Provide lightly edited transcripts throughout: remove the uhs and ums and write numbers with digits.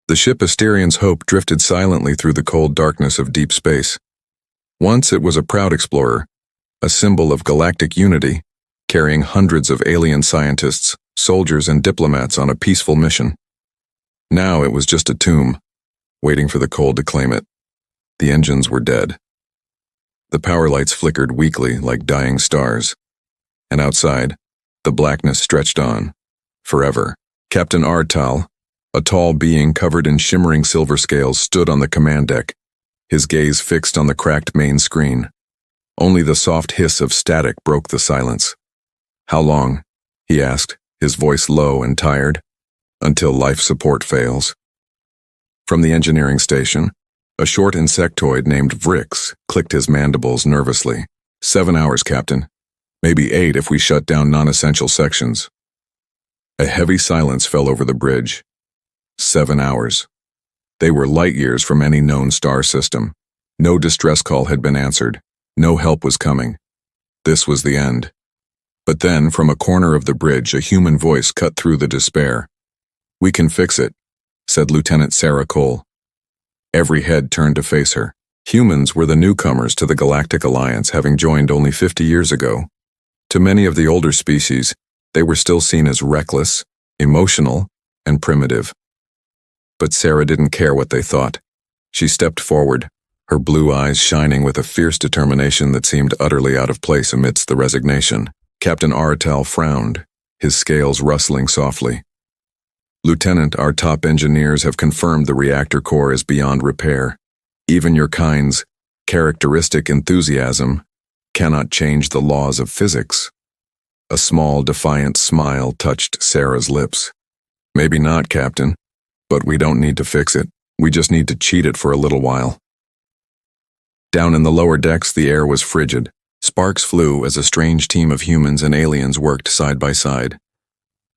The ship Asterion's Hope drifted silently through the cold darkness of deep space. Once it was a proud explorer, a symbol of galactic unity, carrying hundreds of alien scientists, soldiers, and diplomats on a peaceful mission. Now it was just a tomb, waiting for the cold to claim it. The engines were dead. The power lights flickered weakly like dying stars. And outside, the blackness stretched on, forever. Captain Artal, a tall being covered in shimmering silver scales, stood on the command deck, his gaze fixed on the cracked main screen. Only the soft hiss of static broke the silence. "How long?" he asked, his voice low and tired. "Until life support fails." From the engineering station, a short insectoid named Vrix clicked his mandibles nervously. 7 hours, Captain. Maybe 8 if we shut down non-essential sections." A heavy silence fell over the bridge. 7 hours. They were light years from any known star system. No distress call had been answered. No help was coming. This was the end. But then, from a corner of the bridge, a human voice cut through the despair. "We can fix it," said Lieutenant Sarah Cole. Every head turned to face her. Humans were the newcomers to the Galactic Alliance, having joined only 50 years ago. To many of the older species, they were still seen as reckless, emotional, and primitive. But Sarah didn't care what they thought. She stepped forward, her blue eyes shining with a fierce determination that seemed utterly out of place amidst the resignation. Captain Artal frowned, his scales rustling softly. "Lieutenant, our top engineers have confirmed the reactor core is beyond repair. Even your kind's characteristic enthusiasm cannot change the laws of physics." A small, defiant smile touched Sarah's lips. "Maybe not, Captain, but we don't need to fix it. We just need to cheat it for a little while." Down in the lower decks, the air was frigid. Sparks flew as a strange team of humans and aliens worked side by side.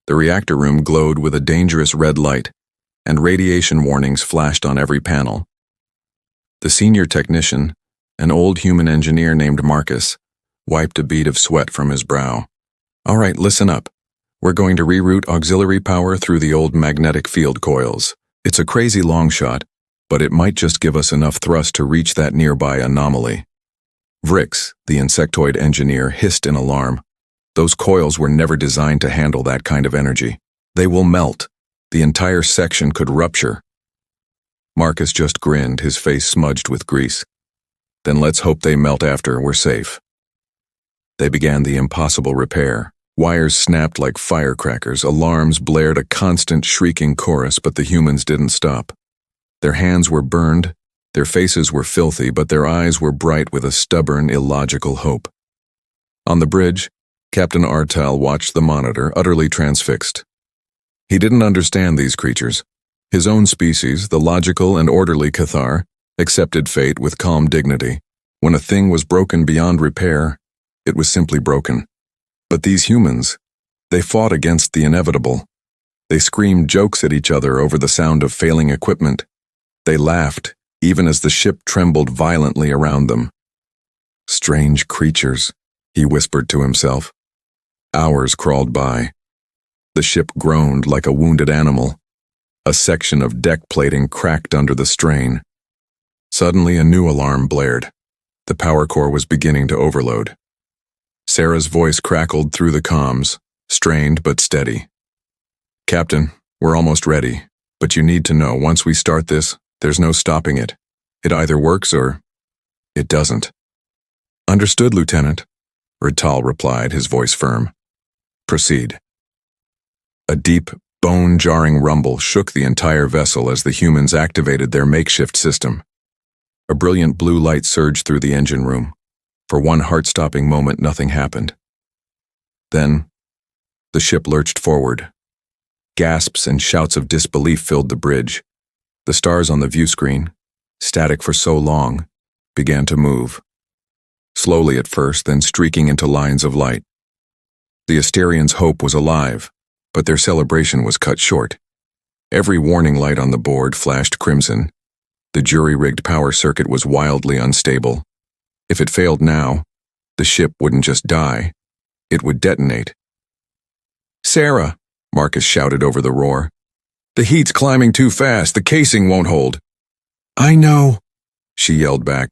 The reactor room glowed with a dangerous red light, and radiation warnings flashed on every panel. The senior technician, an old human engineer named Marcus, wiped a bead of sweat from his brow. "All right, listen up. We're going to reroute auxiliary power through the old magnetic field coils. It's a crazy long shot, but it might just give us enough thrust to reach that nearby anomaly." Vrix, the insectoid engineer, hissed in alarm. "Those coils were never designed to handle that kind of energy. They will melt. The entire section could rupture." Marcus just grinned, his face smudged with grease. "Then let's hope they melt after we're safe." They began the impossible repair. Wires snapped like firecrackers, alarms blared a constant shrieking chorus, but the humans didn't stop. Their hands were burned, their faces were filthy, but their eyes were bright with a stubborn, illogical hope. On the bridge, Captain Artal watched the monitor, utterly transfixed. He didn't understand these creatures. His own species, the logical and orderly Cathar, accepted fate with calm dignity. When a thing was broken beyond repair, it was simply broken. But these humans, they fought against the inevitable. They screamed jokes at each other over the sound of failing equipment. They laughed, even as the ship trembled violently around them. "Strange creatures," he whispered to himself. Hours crawled by. The ship groaned like a wounded animal. A section of deck plating cracked under the strain. Suddenly, a new alarm blared. The power core was beginning to overload. Sarah's voice crackled through the comms, strained but steady. "Captain, we're almost ready, but you need to know, once we start this, there's no stopping it. It either works or it doesn't." "Understood, Lieutenant," Artal replied, his voice firm. "Proceed." A deep, bone-jarring rumble shook the entire vessel as the humans activated their makeshift system. A brilliant blue light surged through the engine room. For one heart-stopping moment, nothing happened. Then, the ship lurched forward. Gasps and shouts of disbelief filled the bridge. The stars on the view screen, static for so long, began to move. Slowly at first, then streaking into lines of light. The Asterion's Hope was alive, but their celebration was cut short. Every warning light on the board flashed crimson. The jury-rigged power circuit was wildly unstable. If it failed now, the ship wouldn't just die, it would detonate. "Sarah!" Marcus shouted over the roar. The heat's climbing too fast. The casing won't hold. I know, she yelled back.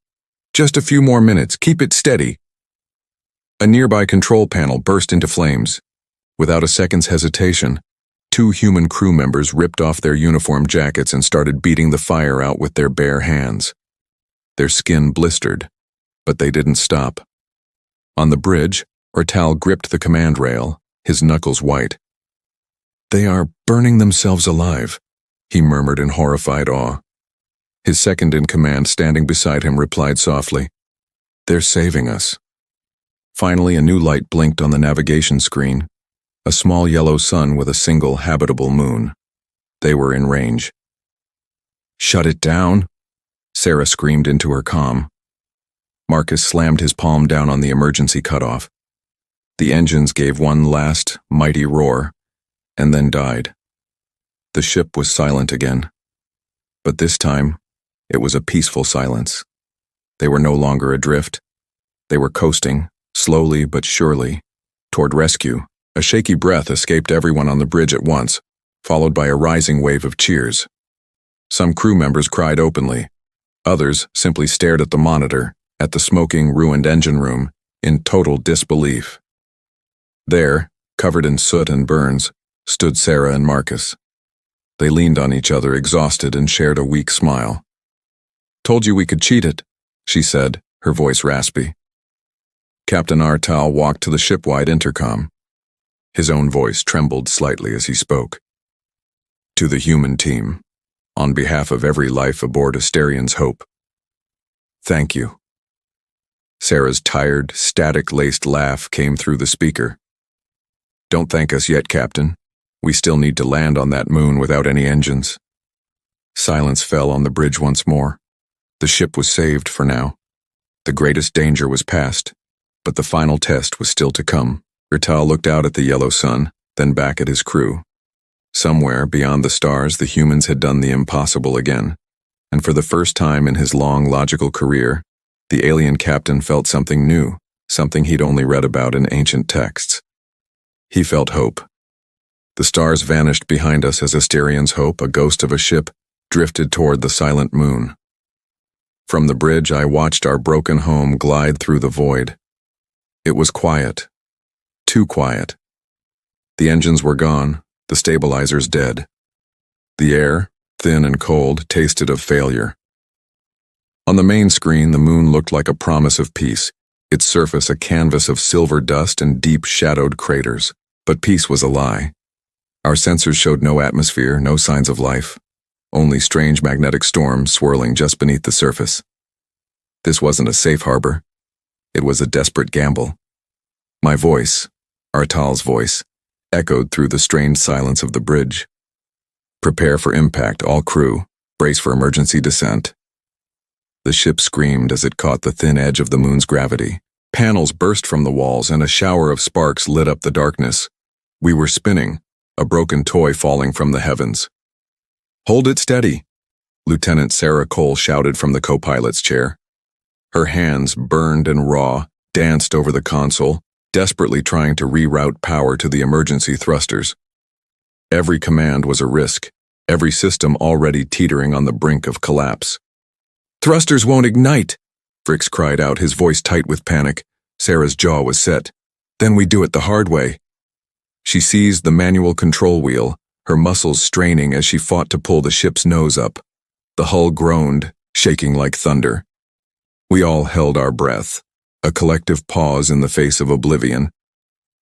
Just a few more minutes. Keep it steady. A nearby control panel burst into flames. Without a second's hesitation, 2 human crew members ripped off their uniform jackets and started beating the fire out with their bare hands. Their skin blistered, but they didn't stop. On the bridge, Ortal gripped the command rail, his knuckles white. They are burning themselves alive, he murmured in horrified awe. His second-in-command standing beside him replied softly, They're saving us. Finally, a new light blinked on the navigation screen, a small yellow sun with a single habitable moon. They were in range. Shut it down, Sarah screamed into her comm. Marcus slammed his palm down on the emergency cutoff. The engines gave one last, mighty roar, and then died. The ship was silent again. But this time, it was a peaceful silence. They were no longer adrift. They were coasting, slowly but surely, toward rescue. A shaky breath escaped everyone on the bridge at once, followed by a rising wave of cheers. Some crew members cried openly. Others simply stared at the monitor, at the smoking, ruined engine room, in total disbelief. There, covered in soot and burns, stood Sarah and Marcus. They leaned on each other, exhausted, and shared a weak smile. Told you we could cheat it, she said, her voice raspy. Captain Ortal walked to the shipwide intercom. His own voice trembled slightly as he spoke. To the human team, on behalf of every life aboard Asterion's Hope, thank you. Sarah's tired, static-laced laugh came through the speaker. Don't thank us yet, Captain. We still need to land on that moon without any engines. Silence fell on the bridge once more. The ship was saved for now. The greatest danger was past, but the final test was still to come. Ortal looked out at the yellow sun, then back at his crew. Somewhere beyond the stars, the humans had done the impossible again, and for the first time in his long, logical career, the alien captain felt something new, something he'd only read about in ancient texts. He felt hope. The stars vanished behind us as Asterion's Hope, a ghost of a ship, drifted toward the silent moon. From the bridge, I watched our broken home glide through the void. It was quiet. Too quiet. The engines were gone, the stabilizers dead. The air, thin and cold, tasted of failure. On the main screen, the moon looked like a promise of peace, its surface a canvas of silver dust and deep shadowed craters. But peace was a lie. Our sensors showed no atmosphere, no signs of life, only strange magnetic storms swirling just beneath the surface. This wasn't a safe harbor. It was a desperate gamble. My voice, Ortal's voice, echoed through the strained silence of the bridge. Prepare for impact, all crew. Brace for emergency descent. The ship screamed as it caught the thin edge of the moon's gravity. Panels burst from the walls and a shower of sparks lit up the darkness. We were spinning, a broken toy falling from the heavens. Hold it steady, Lieutenant Sarah Cole shouted from the co-pilot's chair. Her hands, burned and raw, danced over the console, desperately trying to reroute power to the emergency thrusters. Every command was a risk, every system already teetering on the brink of collapse. Thrusters won't ignite, Fricks cried out, his voice tight with panic. Sarah's jaw was set. Then we do it the hard way. She seized the manual control wheel, her muscles straining as she fought to pull the ship's nose up. The hull groaned, shaking like thunder. We all held our breath, a collective pause in the face of oblivion.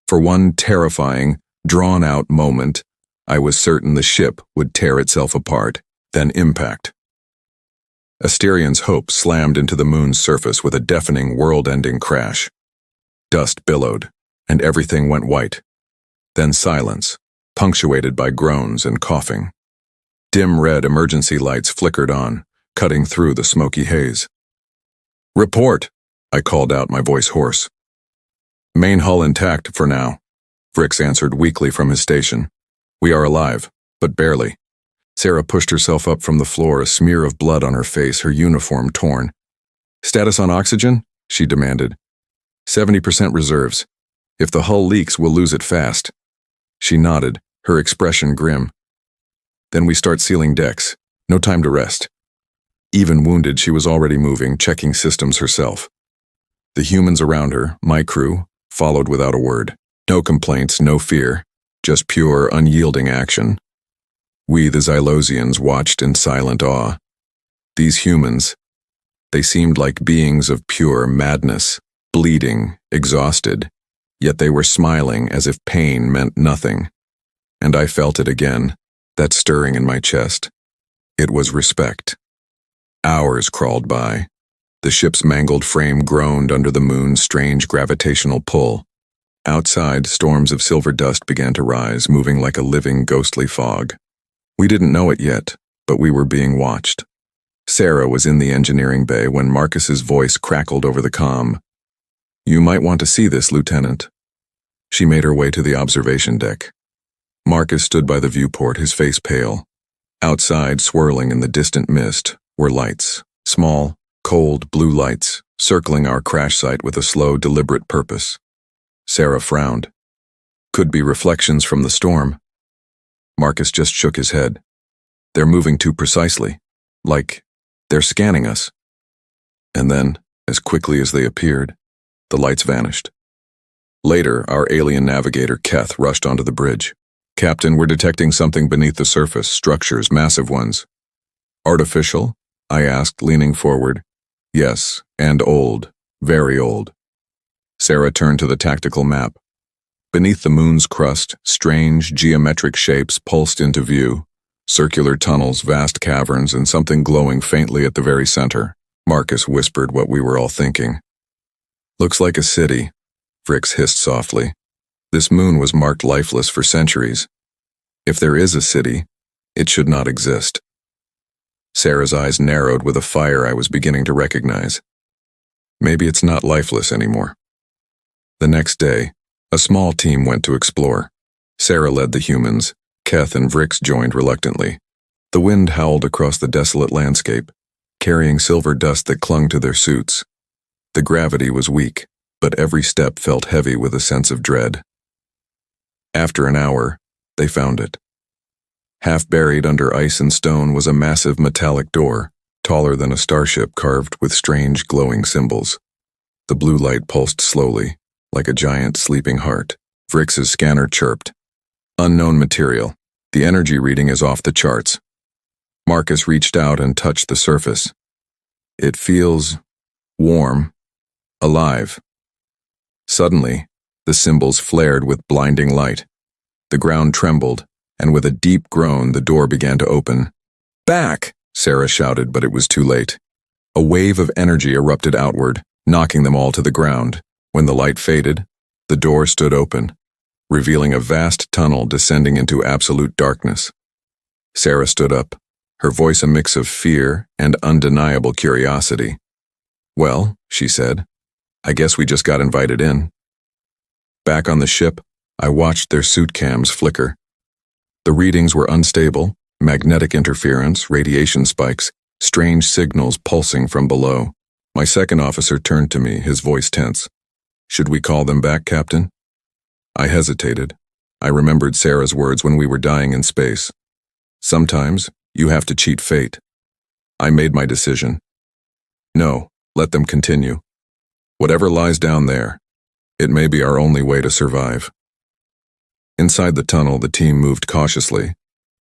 For one terrifying, drawn-out moment, I was certain the ship would tear itself apart, then impact. Asterion's Hope slammed into the moon's surface with a deafening, world-ending crash. Dust billowed, and everything went white. Then silence, punctuated by groans and coughing. Dim red emergency lights flickered on, cutting through the smoky haze. Report, I called out, my voice hoarse. Main hull intact for now, Fricks answered weakly from his station. We are alive, but barely. Sarah pushed herself up from the floor, a smear of blood on her face, her uniform torn. Status on oxygen? She demanded. 70% reserves. If the hull leaks, we'll lose it fast. She nodded, her expression grim. Then we start sealing decks. No time to rest. Even wounded, she was already moving, checking systems herself. The humans around her, my crew, followed without a word. No complaints, no fear, just pure, unyielding action. We, the Xylosians, watched in silent awe. These humans, they seemed like beings of pure madness, bleeding, exhausted, yet they were smiling as if pain meant nothing. And I felt it again, that stirring in my chest. It was respect. Hours crawled by. The ship's mangled frame groaned under the moon's strange gravitational pull. Outside, storms of silver dust began to rise, moving like a living, ghostly fog. We didn't know it yet, but we were being watched. Sarah was in the engineering bay when Marcus's voice crackled over the comm. "You might want to see this, Lieutenant." She made her way to the observation deck. Marcus stood by the viewport, his face pale. Outside, swirling in the distant mist, were lights. Small, cold, blue lights, circling our crash site with a slow, deliberate purpose. Sarah frowned. "Could be reflections from the storm." Marcus just shook his head. "They're moving too precisely. Like, they're scanning us." And then, as quickly as they appeared, the lights vanished. Later, our alien navigator, Keth, rushed onto the bridge. "Captain, we're detecting something beneath the surface, structures, massive ones." "Artificial?" I asked, leaning forward. "Yes, and old, very old." Sarah turned to the tactical map. Beneath the moon's crust, strange, geometric shapes pulsed into view. Circular tunnels, vast caverns, and something glowing faintly at the very center. Marcus whispered what we were all thinking. "Looks like a city," Vrix hissed softly. "This moon was marked lifeless for centuries. If there is a city, it should not exist." Sarah's eyes narrowed with a fire I was beginning to recognize. Maybe it's not lifeless anymore. The next day, a small team went to explore. Sarah led the humans. Keth and Vrix joined reluctantly. The wind howled across the desolate landscape, carrying silver dust that clung to their suits. The gravity was weak, but every step felt heavy with a sense of dread. After an hour, they found it. Half buried under ice and stone was a massive metallic door, taller than a starship carved with strange glowing symbols. The blue light pulsed slowly, like a giant sleeping heart. Vrix's scanner chirped. "Unknown material. The energy reading is off the charts." Marcus reached out and touched the surface. "It feels warm, alive." Suddenly, the symbols flared with blinding light. The ground trembled, and with a deep groan, the door began to open. "Back!" Sarah shouted, but it was too late. A wave of energy erupted outward, knocking them all to the ground. When the light faded, the door stood open, revealing a vast tunnel descending into absolute darkness. Sarah stood up, her voice a mix of fear and undeniable curiosity. "Well," she said, "I guess we just got invited in." Back on the ship, I watched their suit cams flicker. The readings were unstable, magnetic interference, radiation spikes, strange signals pulsing from below. My second officer turned to me, his voice tense. "Should we call them back, Captain?" I hesitated. I remembered Sarah's words when we were dying in space. Sometimes, you have to cheat fate. I made my decision. No, let them continue. Whatever lies down there, it may be our only way to survive. Inside the tunnel, the team moved cautiously,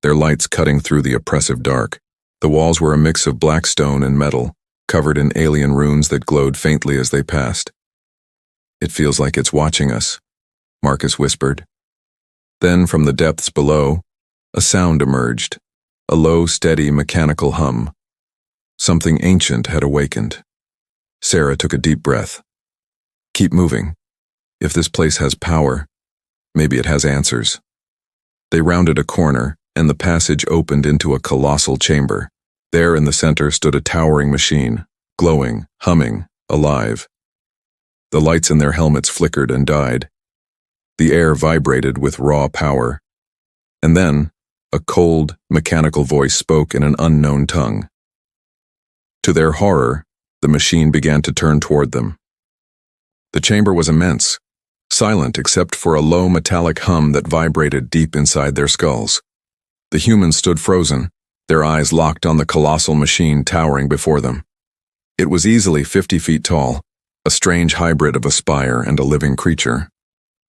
their lights cutting through the oppressive dark. The walls were a mix of black stone and metal, covered in alien runes that glowed faintly as they passed. "It feels like it's watching us," Marcus whispered. Then, from the depths below, a sound emerged, a low, steady, mechanical hum. Something ancient had awakened. Sarah took a deep breath. "Keep moving. If this place has power, maybe it has answers." They rounded a corner, and the passage opened into a colossal chamber. There in the center stood a towering machine, glowing, humming, alive. The lights in their helmets flickered and died. The air vibrated with raw power. And then, a cold, mechanical voice spoke in an unknown tongue. To their horror, the machine began to turn toward them. The chamber was immense, silent except for a low metallic hum that vibrated deep inside their skulls. The humans stood frozen, their eyes locked on the colossal machine towering before them. It was easily 50 feet tall, a strange hybrid of a spire and a living creature.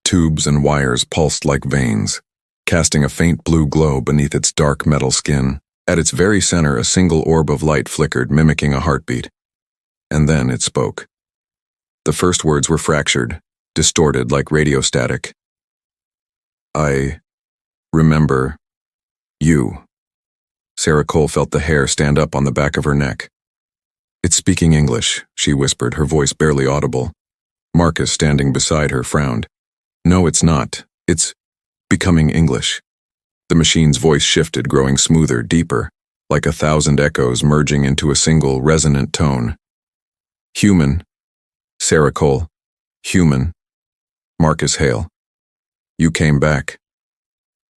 Tubes and wires pulsed like veins, casting a faint blue glow beneath its dark metal skin. At its very center, a single orb of light flickered, mimicking a heartbeat. And then it spoke. The first words were fractured, distorted like radio static. I remember you. Sarah Cole felt the hair stand up on the back of her neck. It's speaking English, she whispered, her voice barely audible. Marcus, standing beside her, frowned. No, it's not. It's becoming English. The machine's voice shifted, growing smoother, deeper, like 1,000 echoes merging into a single resonant tone. Human. Sarah Cole. Human. Marcus Hale. You came back.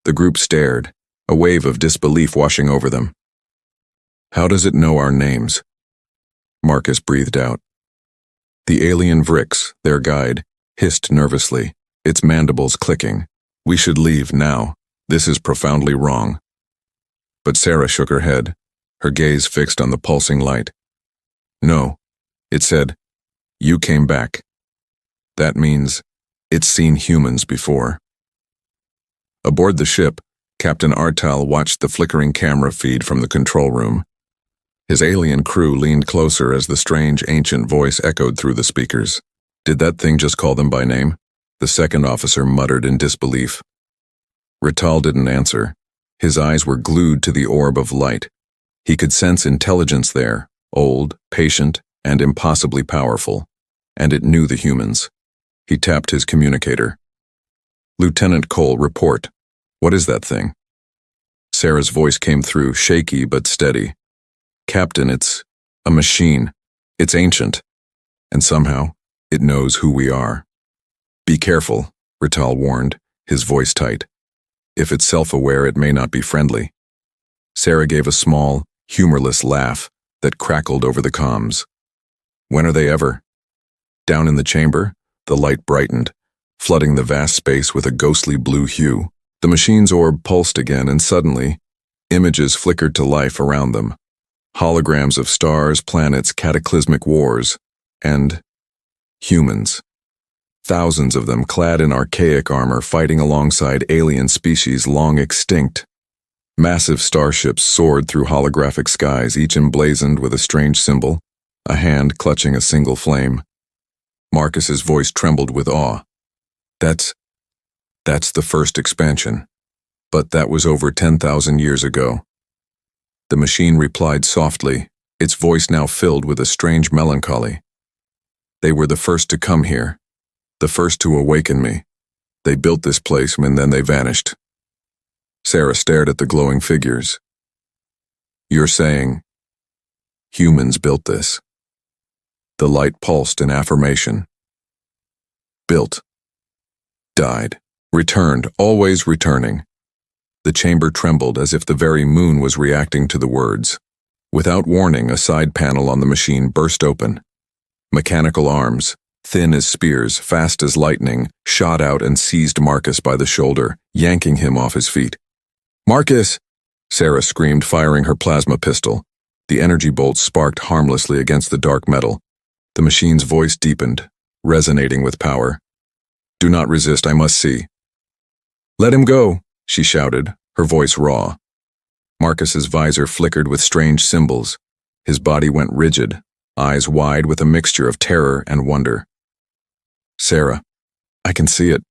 The group stared, a wave of disbelief washing over them. How does it know our names? Marcus breathed out. The alien Vrix, their guide, hissed nervously, its mandibles clicking. We should leave now. This is profoundly wrong. But Sarah shook her head, her gaze fixed on the pulsing light. No, it said, you came back. That means it's seen humans before. Aboard the ship, Captain Artal watched the flickering camera feed from the control room. His alien crew leaned closer as the strange, ancient voice echoed through the speakers. Did that thing just call them by name? The second officer muttered in disbelief. Rital didn't answer. His eyes were glued to the orb of light. He could sense intelligence there, old, patient, and impossibly powerful. And it knew the humans. He tapped his communicator. Lieutenant Cole, report. What is that thing? Sarah's voice came through, shaky but steady. Captain, it's a machine. It's ancient. And somehow, it knows who we are. Be careful, Rital warned, his voice tight. If it's self-aware, it may not be friendly. Sarah gave a small, humorless laugh that crackled over the comms. When are they ever? Down in the chamber, the light brightened, flooding the vast space with a ghostly blue hue. The machine's orb pulsed again, and suddenly, images flickered to life around them. Holograms of stars, planets, cataclysmic wars, and humans. Thousands of them clad in archaic armor fighting alongside alien species long extinct. Massive starships soared through holographic skies, each emblazoned with a strange symbol, a hand clutching a single flame. Marcus's voice trembled with awe. That's the first expansion. But that was over 10,000 years ago. The machine replied softly, its voice now filled with a strange melancholy. They were the first to come here. The first to awaken me. They built this place and then they vanished. Sarah stared at the glowing figures. You're saying humans built this? The light pulsed in affirmation. Built. Died. Returned, always returning. The chamber trembled as if the very moon was reacting to the words. Without warning, a side panel on the machine burst open. Mechanical arms, thin as spears, fast as lightning, shot out and seized Marcus by the shoulder, yanking him off his feet. Marcus! Sarah screamed, firing her plasma pistol. The energy bolts sparked harmlessly against the dark metal. The machine's voice deepened, resonating with power. Do not resist, I must see. Let him go, she shouted, her voice raw. Marcus's visor flickered with strange symbols. His body went rigid, eyes wide with a mixture of terror and wonder. Sarah, I can see it.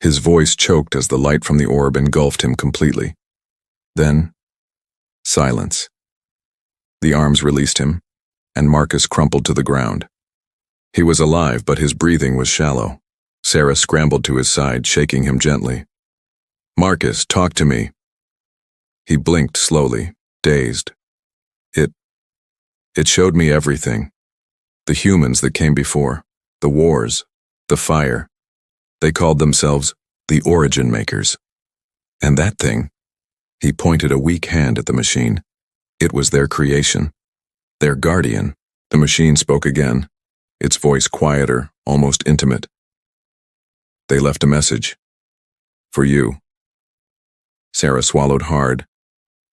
His voice choked as the light from the orb engulfed him completely. Then, silence. The arms released him, and Marcus crumpled to the ground. He was alive, but his breathing was shallow. Sarah scrambled to his side, shaking him gently. Marcus, talk to me. He blinked slowly, dazed. It showed me everything. The humans that came before, the wars, the fire. They called themselves the Origin Makers. And that thing, he pointed a weak hand at the machine. It was their creation, their guardian. The machine spoke again, its voice quieter, almost intimate. They left a message. For you. Sarah swallowed hard.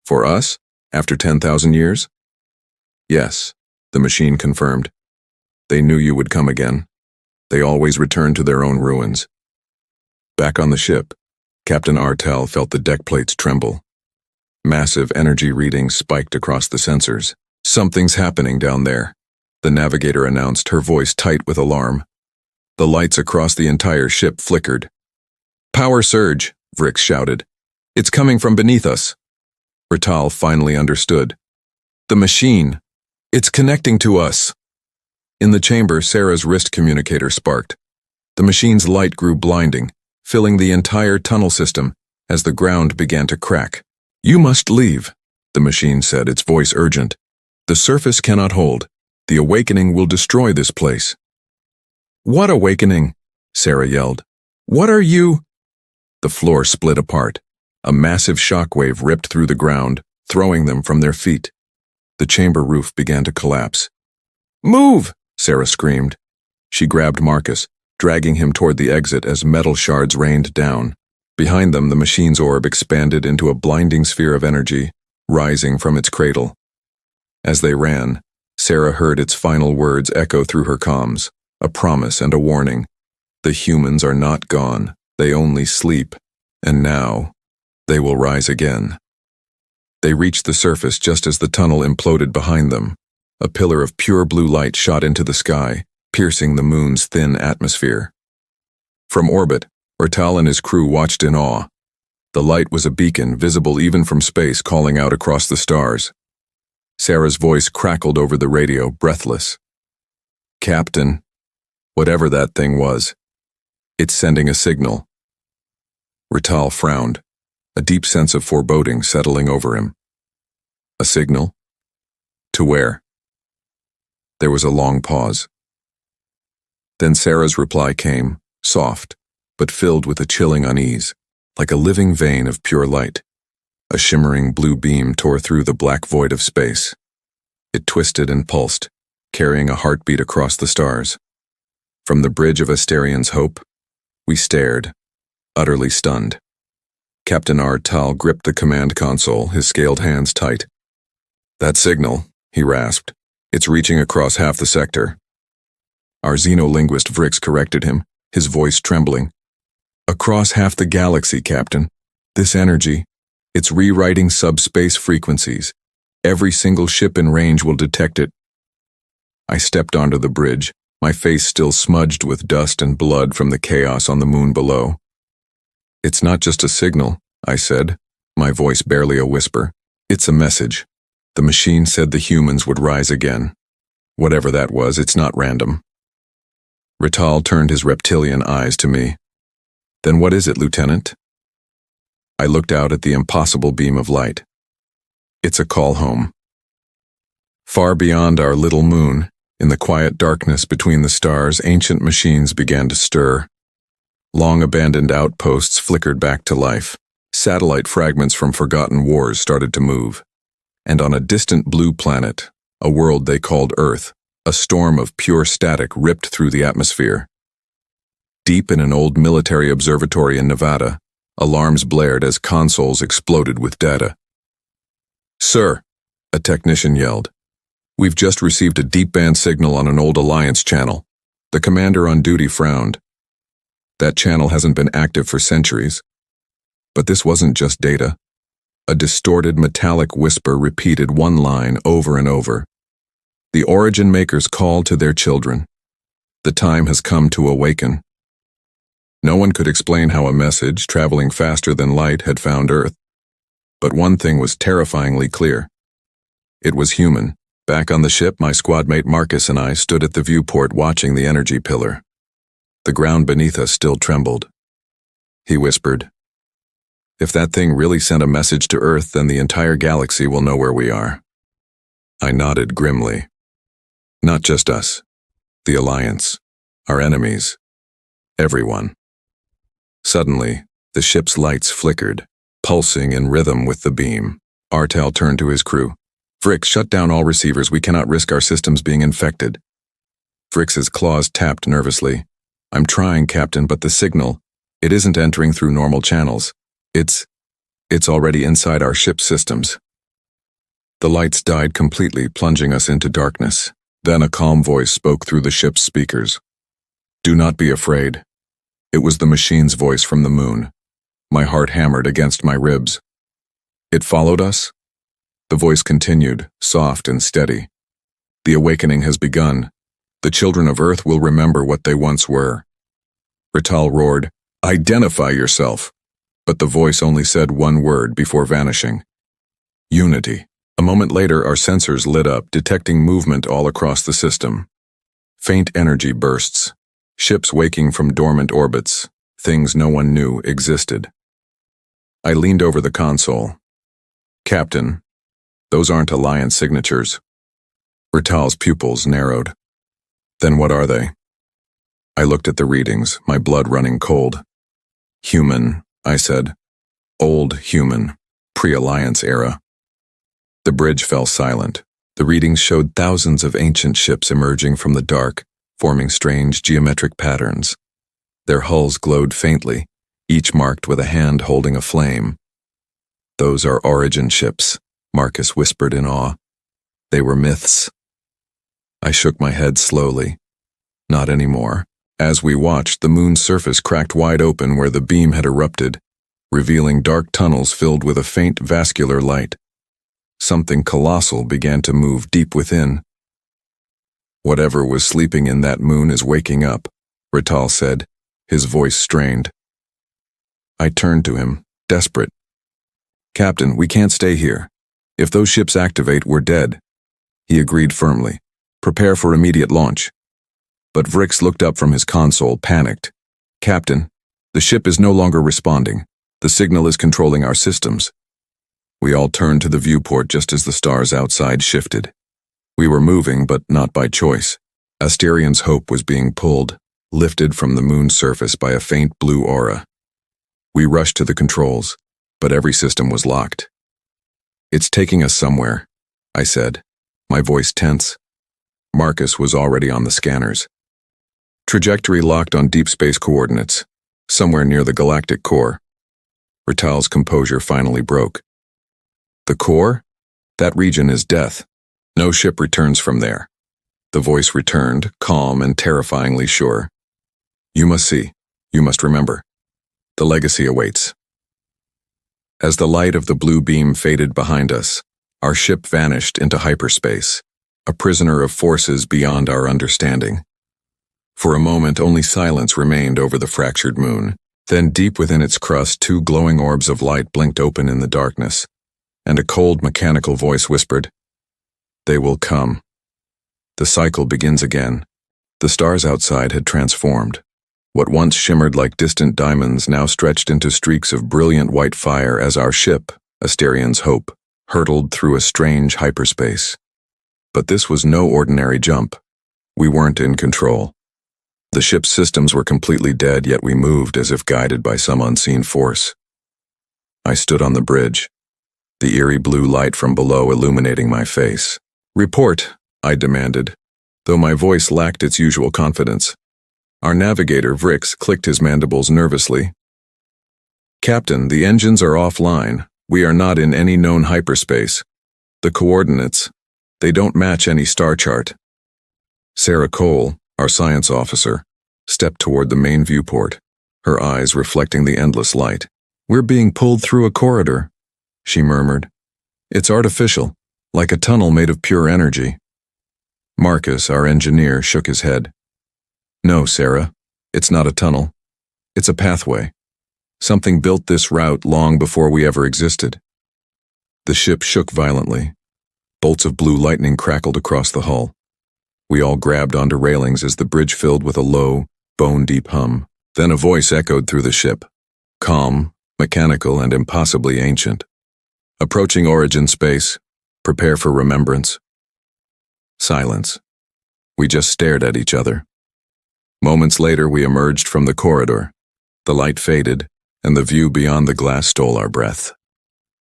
For us? After 10,000 years? Yes, the machine confirmed. They knew you would come again. They always return to their own ruins. Back on the ship, Captain Artel felt the deck plates tremble. Massive energy readings spiked across the sensors. Something's happening down there, the navigator announced, her voice tight with alarm. The lights across the entire ship flickered. Power surge, Vrix shouted. It's coming from beneath us. Rital finally understood. The machine. It's connecting to us. In the chamber, Sarah's wrist communicator sparked. The machine's light grew blinding, filling the entire tunnel system as the ground began to crack. You must leave, the machine said, its voice urgent. The surface cannot hold. The awakening will destroy this place. What awakening? Sarah yelled. What are you? The floor split apart. A massive shockwave ripped through the ground, throwing them from their feet. The chamber roof began to collapse. Move! Sarah screamed. She grabbed Marcus, dragging him toward the exit as metal shards rained down. Behind them, the machine's orb expanded into a blinding sphere of energy, rising from its cradle. As they ran, Sarah heard its final words echo through her comms, a promise and a warning. The humans are not gone, they only sleep, and now, they will rise again. They reached the surface just as the tunnel imploded behind them. A pillar of pure blue light shot into the sky, piercing the moon's thin atmosphere. From orbit, Rital and his crew watched in awe. The light was a beacon, visible even from space, calling out across the stars. Sarah's voice crackled over the radio, breathless. Captain, whatever that thing was, it's sending a signal. Rital frowned, a deep sense of foreboding settling over him. A signal? To where? There was a long pause. Then Sarah's reply came, soft, but filled with a chilling unease, like a living vein of pure light. A shimmering blue beam tore through the black void of space. It twisted and pulsed, carrying a heartbeat across the stars. From the bridge of Asterion's hope, we stared, utterly stunned. Captain Artel gripped the command console, his scaled hands tight. That signal, he rasped. It's reaching across half the sector. Our xenolinguist Vrix corrected him, his voice trembling. Across half the galaxy, Captain. This energy, it's rewriting subspace frequencies. Every single ship in range will detect it. I stepped onto the bridge, my face still smudged with dust and blood from the chaos on the moon below. It's not just a signal, I said, my voice barely a whisper. It's a message. The machine said the humans would rise again. Whatever that was, it's not random. Rital turned his reptilian eyes to me. Then what is it, Lieutenant? I looked out at the impossible beam of light. It's a call home. Far beyond our little moon, in the quiet darkness between the stars, ancient machines began to stir. Long-abandoned outposts flickered back to life. Satellite fragments from forgotten wars started to move. And on a distant blue planet, a world they called Earth, a storm of pure static ripped through the atmosphere. Deep in an old military observatory in Nevada, alarms blared as consoles exploded with data. Sir, a technician yelled. We've just received a deep band signal on an old Alliance channel. The commander on duty frowned. That channel hasn't been active for centuries. But this wasn't just data. A distorted metallic whisper repeated one line over and over. The Origin Makers call to their children. The time has come to awaken. No one could explain how a message, traveling faster than light, had found Earth. But one thing was terrifyingly clear. It was human. Back on the ship, my squadmate Marcus and I stood at the viewport watching the energy pillar. The ground beneath us still trembled. He whispered, "If that thing really sent a message to Earth, then the entire galaxy will know where we are." I nodded grimly. Not just us. The Alliance. Our enemies. Everyone. Suddenly, the ship's lights flickered, pulsing in rhythm with the beam. Artel turned to his crew. "Vrix, shut down all receivers. We cannot risk our systems being infected." Vrix's claws tapped nervously. "I'm trying, Captain, but the signal, it isn't entering through normal channels. It's It's already inside our ship's systems. The lights died completely, plunging us into darkness. Then a calm voice spoke through the ship's speakers. Do not be afraid. It was the machine's voice from the moon. My heart hammered against my ribs. It followed us? The voice continued, soft and steady. The awakening has begun. The children of Earth will remember what they once were. Rital roared, Identify yourself. But the voice only said one word before vanishing. Unity. A moment later, our sensors lit up, detecting movement all across the system. Faint energy bursts. Ships waking from dormant orbits. Things no one knew existed. I leaned over the console. Captain, those aren't Alliance signatures. Rital's pupils narrowed. Then what are they? I looked at the readings, my blood running cold. Human, I said. Old human, pre-Alliance era. The bridge fell silent. The readings showed thousands of ancient ships emerging from the dark, forming strange geometric patterns. Their hulls glowed faintly, each marked with a hand holding a flame. Those are origin ships, Marcus whispered in awe. They were myths. I shook my head slowly. Not anymore. As we watched, the moon's surface cracked wide open where the beam had erupted, revealing dark tunnels filled with a faint vascular light. Something colossal began to move deep within. Whatever was sleeping in that moon is waking up, Rital said, his voice strained. I turned to him, desperate. Captain, we can't stay here. If those ships activate, we're dead. He agreed firmly. Prepare for immediate launch. But Vrix looked up from his console, panicked. Captain, the ship is no longer responding. The signal is controlling our systems. We all turned to the viewport just as the stars outside shifted. We were moving, but not by choice. Asterion's hope was being pulled, lifted from the moon's surface by a faint blue aura. We rushed to the controls, but every system was locked. It's taking us somewhere, I said, my voice tense. Marcus was already on the scanners. Trajectory locked on deep space coordinates, somewhere near the galactic core. Rital's composure finally broke. The core? That region is death. No ship returns from there. The voice returned, calm and terrifyingly sure. You must see. You must remember. The legacy awaits. As the light of the blue beam faded behind us, our ship vanished into hyperspace, a prisoner of forces beyond our understanding. For a moment, only silence remained over the fractured moon. Then deep within its crust, two glowing orbs of light blinked open in the darkness, and a cold mechanical voice whispered, They will come. The cycle begins again. The stars outside had transformed. What once shimmered like distant diamonds now stretched into streaks of brilliant white fire as our ship, Asterion's Hope, hurtled through a strange hyperspace. But this was no ordinary jump. We weren't in control. The ship's systems were completely dead, yet we moved as if guided by some unseen force. I stood on the bridge, the eerie blue light from below illuminating my face. Report, I demanded, though my voice lacked its usual confidence. Our navigator, Vrix, clicked his mandibles nervously. Captain, the engines are offline. We are not in any known hyperspace. The coordinates, they don't match any star chart. Sarah Cole, our science officer, stepped toward the main viewport, her eyes reflecting the endless light. We're being pulled through a corridor, she murmured. It's artificial, like a tunnel made of pure energy. Marcus, our engineer, shook his head. No, Sarah, it's not a tunnel. It's a pathway. Something built this route long before we ever existed. The ship shook violently. Bolts of blue lightning crackled across the hull. We all grabbed onto railings as the bridge filled with a low, bone-deep hum. Then a voice echoed through the ship, calm, mechanical, and impossibly ancient. Approaching origin space, prepare for remembrance. Silence. We just stared at each other. Moments later, we emerged from the corridor. The light faded, and the view beyond the glass stole our breath.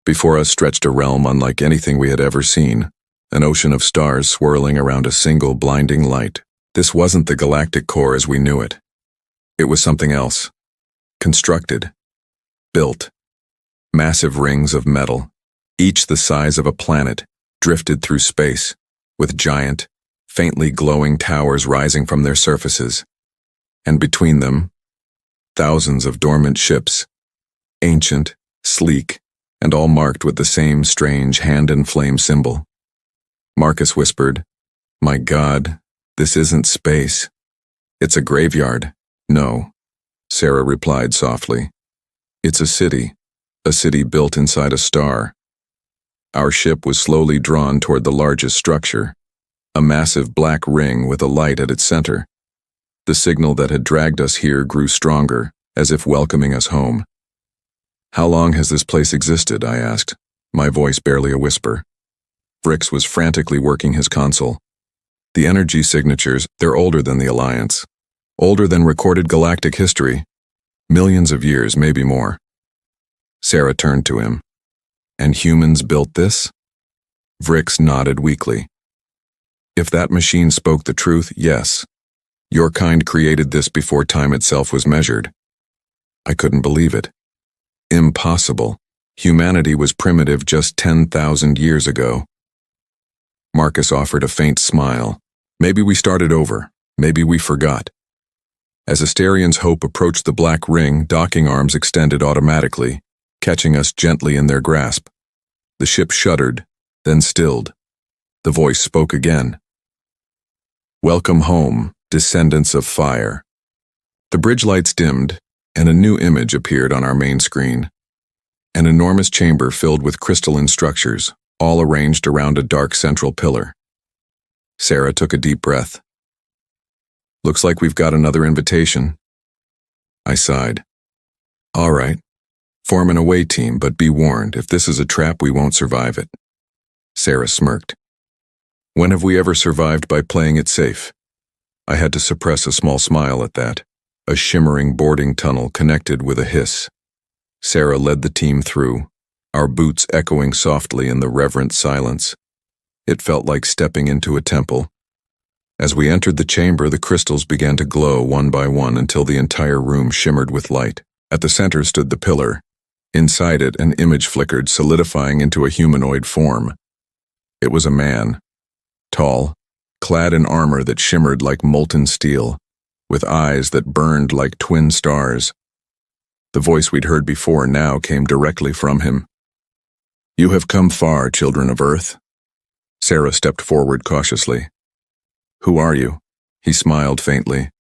Before us stretched a realm unlike anything we had ever seen, an ocean of stars swirling around a single blinding light. This wasn't the galactic core as we knew it. It was something else. Constructed. Built. Massive rings of metal, each the size of a planet, drifted through space, with giant, faintly glowing towers rising from their surfaces. And between them, thousands of dormant ships, ancient, sleek, and all marked with the same strange hand-in-flame symbol. Marcus whispered, "My God, this isn't space. It's a graveyard." "No," Sarah replied softly. "It's a city built inside a star." Our ship was slowly drawn toward the largest structure, a massive black ring with a light at its center. The signal that had dragged us here grew stronger, as if welcoming us home. "How long has this place existed?" I asked, my voice barely a whisper. Vrix was frantically working his console. "The energy signatures, they're older than the Alliance. Older than recorded galactic history. Millions of years, maybe more." Sarah turned to him. "And humans built this?" Vrix nodded weakly. "If that machine spoke the truth, yes. Your kind created this before time itself was measured." I couldn't believe it. Impossible. Humanity was primitive just 10,000 years ago. Marcus offered a faint smile. "Maybe we started over. Maybe we forgot." As Asterion's hope approached the black ring, docking arms extended automatically, catching us gently in their grasp. The ship shuddered, then stilled. The voice spoke again. "Welcome home, descendants of fire." The bridge lights dimmed, and a new image appeared on our main screen. An enormous chamber filled with crystalline structures, all arranged around a dark central pillar. Sarah took a deep breath. "Looks like we've got another invitation." I sighed. "All right. Form an away team, but be warned, if this is a trap, we won't survive it." Sarah smirked. "When have we ever survived by playing it safe?" I had to suppress a small smile at that. A shimmering boarding tunnel connected with a hiss. Sarah led the team through, our boots echoing softly in the reverent silence. It felt like stepping into a temple. As we entered the chamber, the crystals began to glow one by one until the entire room shimmered with light. At the center stood the pillar. Inside it, an image flickered, solidifying into a humanoid form. It was a man, tall, clad in armor that shimmered like molten steel, with eyes that burned like twin stars. The voice we'd heard before now came directly from him. "You have come far, children of Earth." Sarah stepped forward cautiously. "Who are you?" He smiled faintly.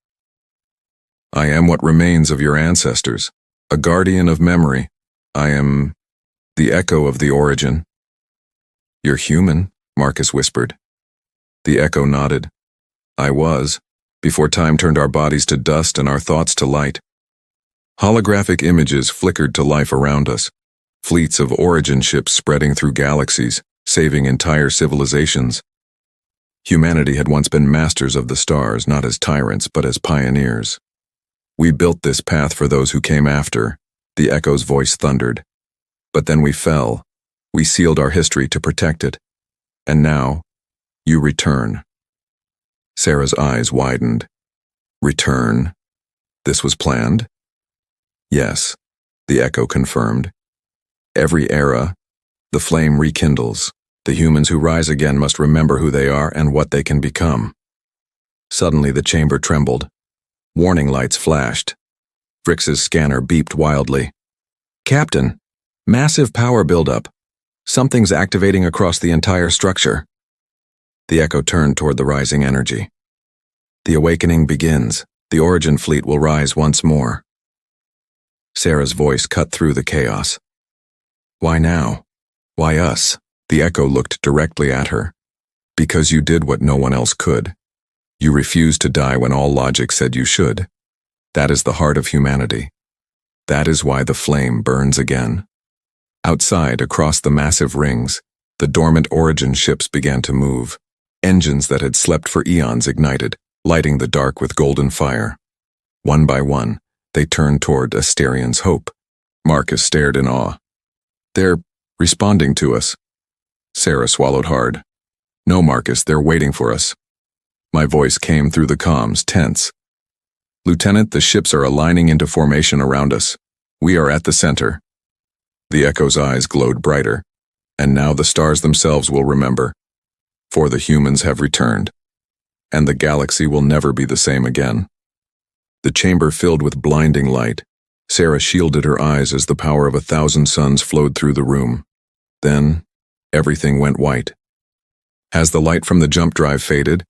"I am what remains of your ancestors, a guardian of memory. I am the echo of the origin." "You're human," Marcus whispered. The echo nodded. "I was, before time turned our bodies to dust and our thoughts to light." Holographic images flickered to life around us, fleets of origin ships spreading through galaxies, saving entire civilizations. Humanity had once been masters of the stars, not as tyrants, but as pioneers. "We built this path for those who came after," the echo's voice thundered. "But then we fell. We sealed our history to protect it. And now, you return." Sarah's eyes widened. "Return? This was planned?" "Yes," the echo confirmed. "Every era, the flame rekindles. The humans who rise again must remember who they are and what they can become." Suddenly the chamber trembled. Warning lights flashed. Vrix's scanner beeped wildly. "Captain, massive power buildup. Something's activating across the entire structure." The echo turned toward the rising energy. "The awakening begins. The origin fleet will rise once more." Sarah's voice cut through the chaos. "Why now? Why us?" The echo looked directly at her. "Because you did what no one else could. You refused to die when all logic said you should. That is the heart of humanity. That is why the flame burns again." Outside, across the massive rings, the dormant origin ships began to move. Engines that had slept for eons ignited, lighting the dark with golden fire. One by one, they turned toward Asterion's hope. Marcus stared in awe. "They're responding to us." Sarah swallowed hard. "No, Marcus, they're waiting for us." My voice came through the comms, tense. "Lieutenant, the ships are aligning into formation around us. We are at the center." The Echo's eyes glowed brighter. And now the stars themselves will remember. For the humans have returned. And the galaxy will never be the same again. The chamber filled with blinding light. Sarah shielded her eyes as the power of 1,000 suns flowed through the room. Then, everything went white. As the light from the jump drive faded,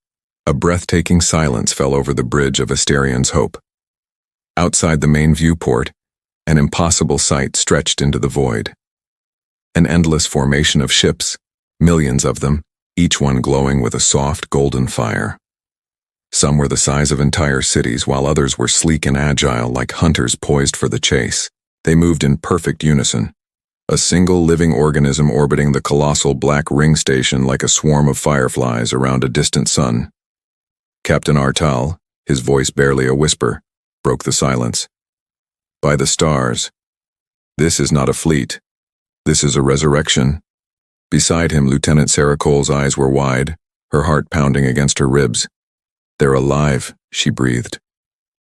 a breathtaking silence fell over the bridge of Asterion's hope. Outside the main viewport, an impossible sight stretched into the void. An endless formation of ships, millions of them, each one glowing with a soft golden fire. Some were the size of entire cities, while others were sleek and agile like hunters poised for the chase. They moved in perfect unison. A single living organism orbiting the colossal black ring station like a swarm of fireflies around a distant sun. Captain Artal, his voice barely a whisper, broke the silence. By the stars. This is not a fleet. This is a resurrection. Beside him, Lieutenant Sarah Cole's eyes were wide, her heart pounding against her ribs. They're alive, she breathed.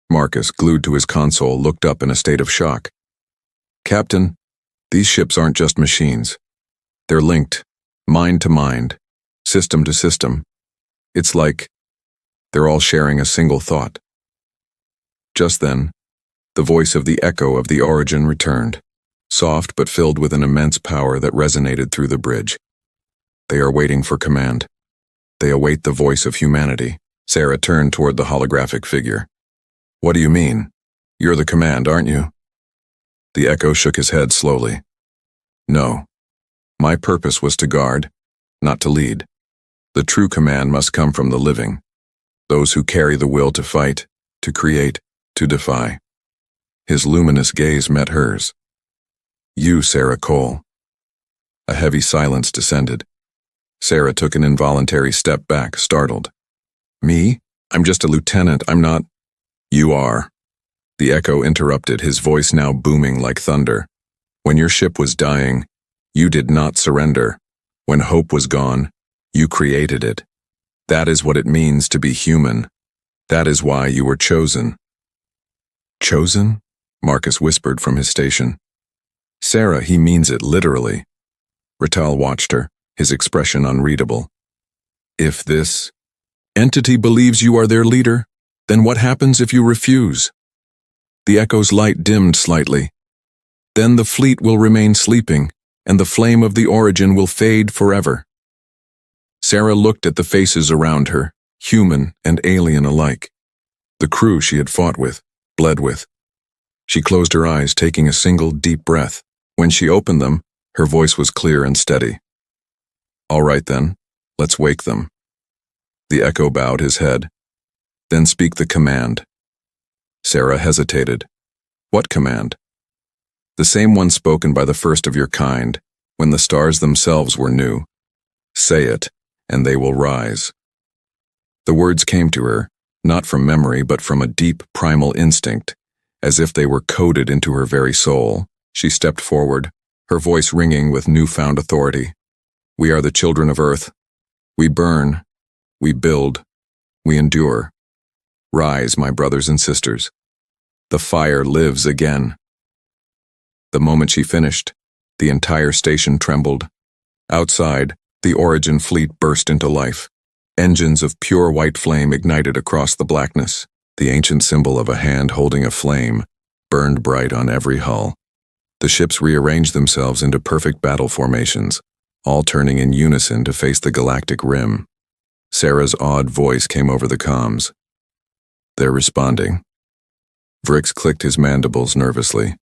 Marcus, glued to his console, looked up in a state of shock. Captain, these ships aren't just machines. They're linked, mind to mind, system to system. It's like they're all sharing a single thought. Just then, the voice of the echo of the origin returned, soft but filled with an immense power that resonated through the bridge. They are waiting for command. They await the voice of humanity. Sarah turned toward the holographic figure. What do you mean? You're the command, aren't you? The echo shook his head slowly. No. My purpose was to guard, not to lead. The true command must come from the living. Those who carry the will to fight, to create, to defy. His luminous gaze met hers. You, Sarah Cole. A heavy silence descended. Sarah took an involuntary step back, startled. Me? I'm just a lieutenant, I'm not… You are. The echo interrupted, his voice now booming like thunder. When your ship was dying, you did not surrender. When hope was gone, you created it. That is what it means to be human. That is why you were chosen. Chosen? Marcus whispered from his station. Sarah, he means it literally. Ratal watched her, his expression unreadable. If this entity believes you are their leader, then what happens if you refuse? The echo's light dimmed slightly. Then the fleet will remain sleeping, and the flame of the origin will fade forever. Sarah looked at the faces around her, human and alien alike. The crew she had fought with, bled with. She closed her eyes, taking a single deep breath. When she opened them, her voice was clear and steady. All right then, let's wake them. The echo bowed his head. Then speak the command. Sarah hesitated. What command? The same one spoken by the first of your kind, when the stars themselves were new. Say it, and they will rise. The words came to her, not from memory but from a deep primal instinct, as if they were coded into her very soul. She stepped forward, her voice ringing with newfound authority. We are the children of Earth. We burn. We build. We endure. Rise, my brothers and sisters. The fire lives again. The moment she finished, the entire station trembled. Outside, the Origin fleet burst into life. Engines of pure white flame ignited across the blackness. The ancient symbol of a hand holding a flame burned bright on every hull. The ships rearranged themselves into perfect battle formations, all turning in unison to face the galactic rim. Sarah's awed voice came over the comms. They're responding. Vrix clicked his mandibles nervously.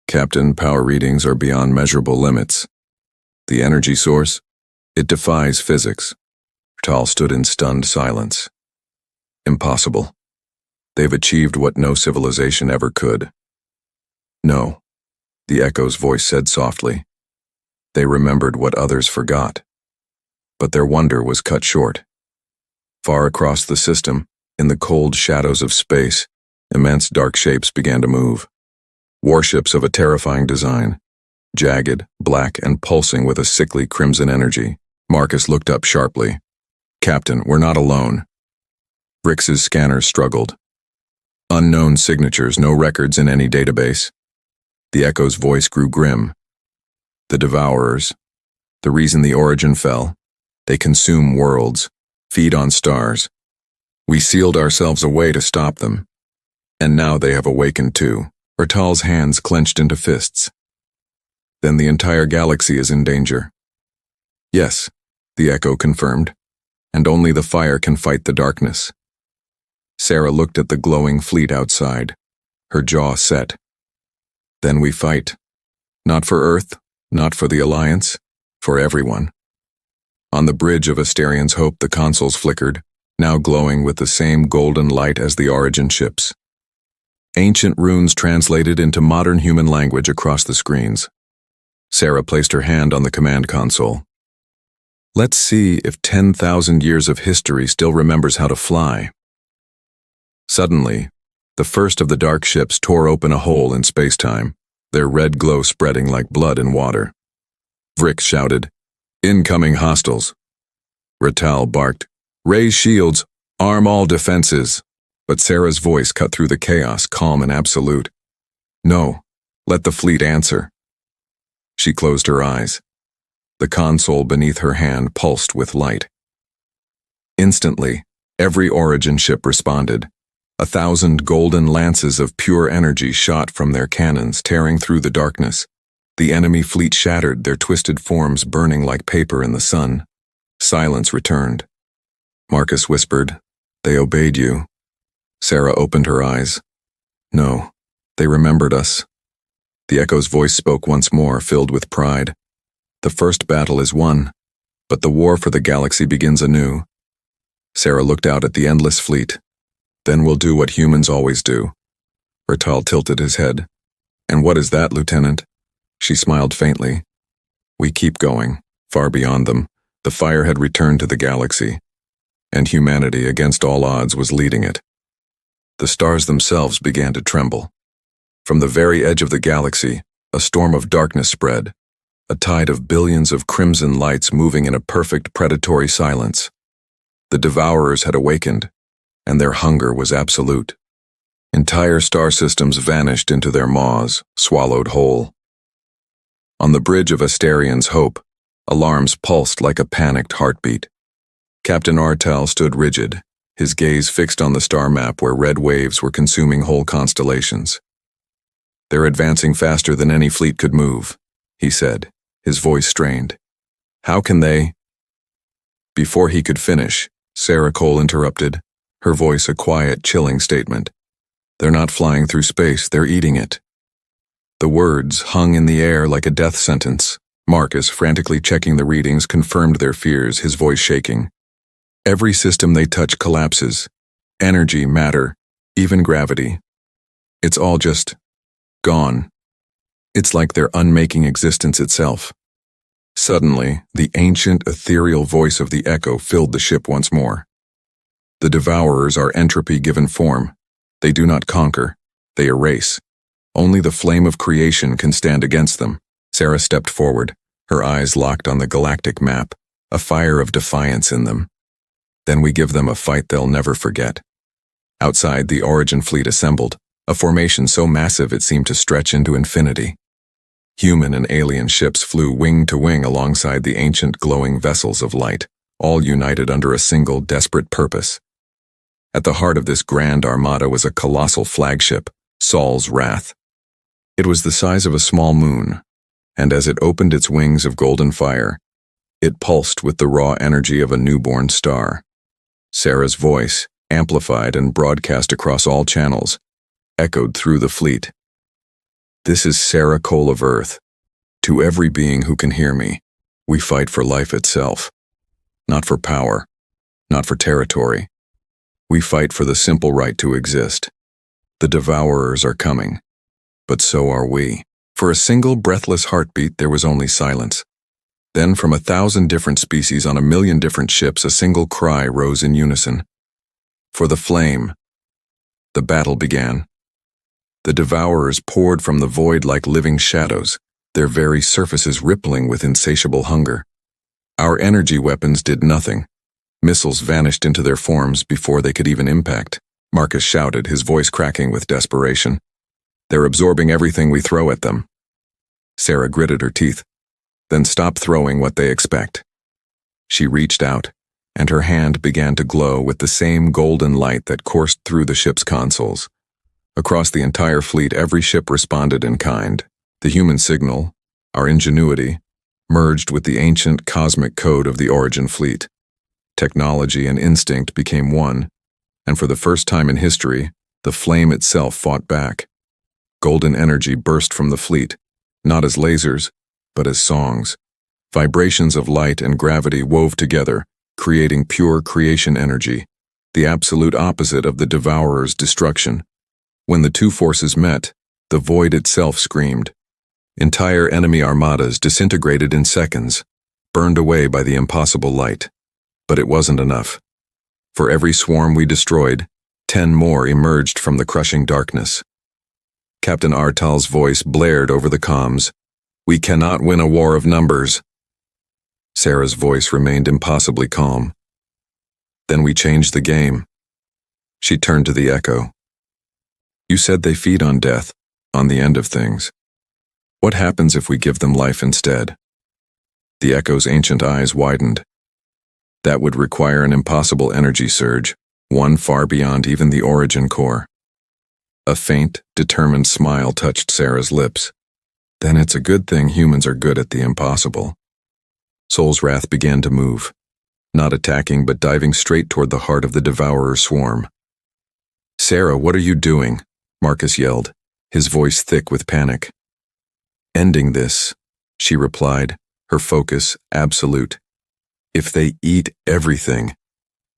Captain, power readings are beyond measurable limits. The energy source? It defies physics. Tal stood in stunned silence. Impossible. They've achieved what no civilization ever could. No, the echo's voice said softly. They remembered what others forgot. But their wonder was cut short. Far across the system, in the cold shadows of space, immense dark shapes began to move. Warships of a terrifying design, jagged, black, and pulsing with a sickly crimson energy. Marcus looked up sharply. Captain, we're not alone. Vrix's scanners struggled. Unknown signatures, no records in any database. The echo's voice grew grim. The Devourers. The reason the Origin fell. They consume worlds, feed on stars. We sealed ourselves away to stop them. And now they have awakened too. Bertal's hands clenched into fists. Then the entire galaxy is in danger. Yes, the Echo confirmed. And only the fire can fight the darkness. Sarah looked at the glowing fleet outside, her jaw set. Then we fight. Not for Earth, not for the Alliance, for everyone. On the bridge of Asterian's Hope, the consoles flickered, now glowing with the same golden light as the Origin ships. Ancient runes translated into modern human language across the screens. Sarah placed her hand on the command console. Let's see if 10,000 years of history still remembers how to fly. Suddenly, the first of the dark ships tore open a hole in space-time, their red glow spreading like blood in water. Vrick shouted, "Incoming hostiles." Bertal barked, "Raise shields, arm all defenses." But Sarah's voice cut through the chaos, calm and absolute. "No, let the fleet answer." She closed her eyes. The console beneath her hand pulsed with light. Instantly, every Origin ship responded. 1,000 golden lances of pure energy shot from their cannons, tearing through the darkness. The enemy fleet shattered, their twisted forms burning like paper in the sun. Silence returned. Marcus whispered, "They obeyed you." Sarah opened her eyes. "No, they remembered us." The Echo's voice spoke once more, filled with pride. "The first battle is won, but the war for the galaxy begins anew." Sarah looked out at the endless fleet. "Then we'll do what humans always do." Bertal tilted his head. "And what is that, Lieutenant?" She smiled faintly. "We keep going, far beyond them." The fire had returned to the galaxy, and humanity, against all odds, was leading it. The stars themselves began to tremble. From the very edge of the galaxy, a storm of darkness spread, a tide of billions of crimson lights moving in a perfect predatory silence. The Devourers had awakened, and their hunger was absolute. Entire star systems vanished into their maws, swallowed whole. On the bridge of Asterian's Hope, alarms pulsed like a panicked heartbeat. Captain Artel stood rigid, his gaze fixed on the star map where red waves were consuming whole constellations. "They're advancing faster than any fleet could move," he said, his voice strained. "How can they—" Before he could finish, Sarah Cole interrupted, her voice a quiet, chilling statement. "They're not flying through space, they're eating it." The words hung in the air like a death sentence. Marcus, frantically checking the readings, confirmed their fears, his voice shaking. "Every system they touch collapses. Energy, matter, even gravity. It's all just gone. It's like they're unmaking existence itself." Suddenly, the ancient, ethereal voice of the Echo filled the ship once more. "The Devourers are entropy given form. They do not conquer, they erase. Only the flame of creation can stand against them." Sarah stepped forward, her eyes locked on the galactic map, a fire of defiance in them. "Then we give them a fight they'll never forget." Outside, the Origin fleet assembled, a formation so massive it seemed to stretch into infinity. Human and alien ships flew wing to wing alongside the ancient glowing vessels of light, all united under a single desperate purpose. At the heart of this grand armada was a colossal flagship, Saul's Wrath. It was the size of a small moon, and as it opened its wings of golden fire, it pulsed with the raw energy of a newborn star. Sarah's voice, amplified and broadcast across all channels, echoed through the fleet. "This is Sarah Cole of Earth. To every being who can hear me, we fight for life itself. Not for power, not for territory. We fight for the simple right to exist. The Devourers are coming, but so are we." For a single breathless heartbeat, there was only silence. Then from 1,000 different species on 1,000,000 different ships, a single cry rose in unison. "For the flame." The battle began. The Devourers poured from the void like living shadows, their very surfaces rippling with insatiable hunger. Our energy weapons did nothing. Missiles vanished into their forms before they could even impact. Marcus shouted, his voice cracking with desperation. "They're absorbing everything we throw at them." Sarah gritted her teeth. then stop throwing what they expect. She reached out, and her hand began to glow with the same golden light that coursed through the ship's consoles. Across the entire fleet, every ship responded in kind. The human signal, our ingenuity, merged with the ancient cosmic code of the origin fleet. Technology and instinct became one, and for the first time in history, the flame itself fought back. Golden energy burst from the fleet, not as lasers, but as songs. Vibrations of light and gravity wove together, creating pure creation energy, the absolute opposite of the Devourer's destruction. When the two forces met, the void itself screamed. Entire enemy armadas disintegrated in seconds, burned away by the impossible light. But it wasn't enough. For every swarm we destroyed, 10 more emerged from the crushing darkness. Captain Artal's voice blared over the comms. "We cannot win a war of numbers." Sarah's voice remained impossibly calm. "Then we changed the game." She turned to the Echo. "You said they feed on death, on the end of things. What happens if we give them life instead?" The Echo's ancient eyes widened. "That would require an impossible energy surge, one far beyond even the origin core." A faint, determined smile touched Sarah's lips. "Then it's a good thing humans are good at the impossible." Soul's Wrath began to move, not attacking but diving straight toward the heart of the Devourer swarm. "Sarah, what are you doing?" Marcus yelled, his voice thick with panic. "Ending this," she replied, her focus absolute. "If they eat everything,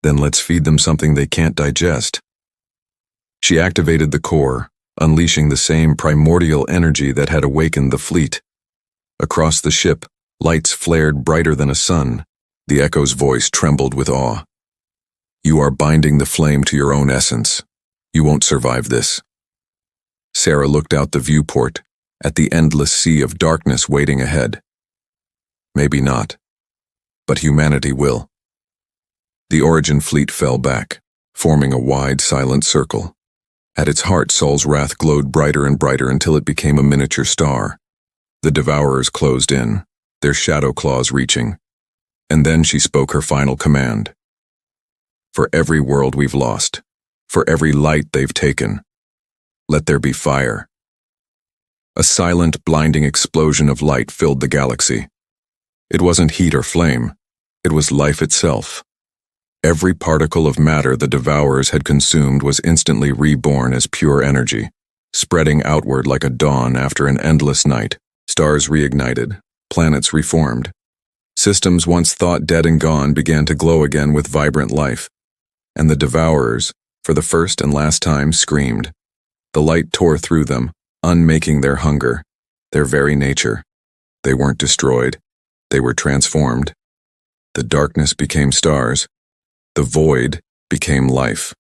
then let's feed them something they can't digest." She activated the core, unleashing the same primordial energy that had awakened the fleet. Across the ship, lights flared brighter than a sun. The Echo's voice trembled with awe. "You are binding the flame to your own essence. You won't survive this." Sarah looked out the viewport, at the endless sea of darkness waiting ahead. "Maybe not, but humanity will." The origin fleet fell back, forming a wide, silent circle. At its heart, Soul's Wrath glowed brighter and brighter until it became a miniature star. The Devourers closed in, their shadow claws reaching. And then she spoke her final command. "For every world we've lost, for every light they've taken, let there be fire." A silent, blinding explosion of light filled the galaxy. It wasn't heat or flame, it was life itself. Every particle of matter the Devourers had consumed was instantly reborn as pure energy, spreading outward like a dawn after an endless night. Stars reignited, planets reformed. Systems once thought dead and gone began to glow again with vibrant life. And the Devourers, for the first and last time, screamed. The light tore through them, unmaking their hunger, their very nature. They weren't destroyed, they were transformed. The darkness became stars. The void became life.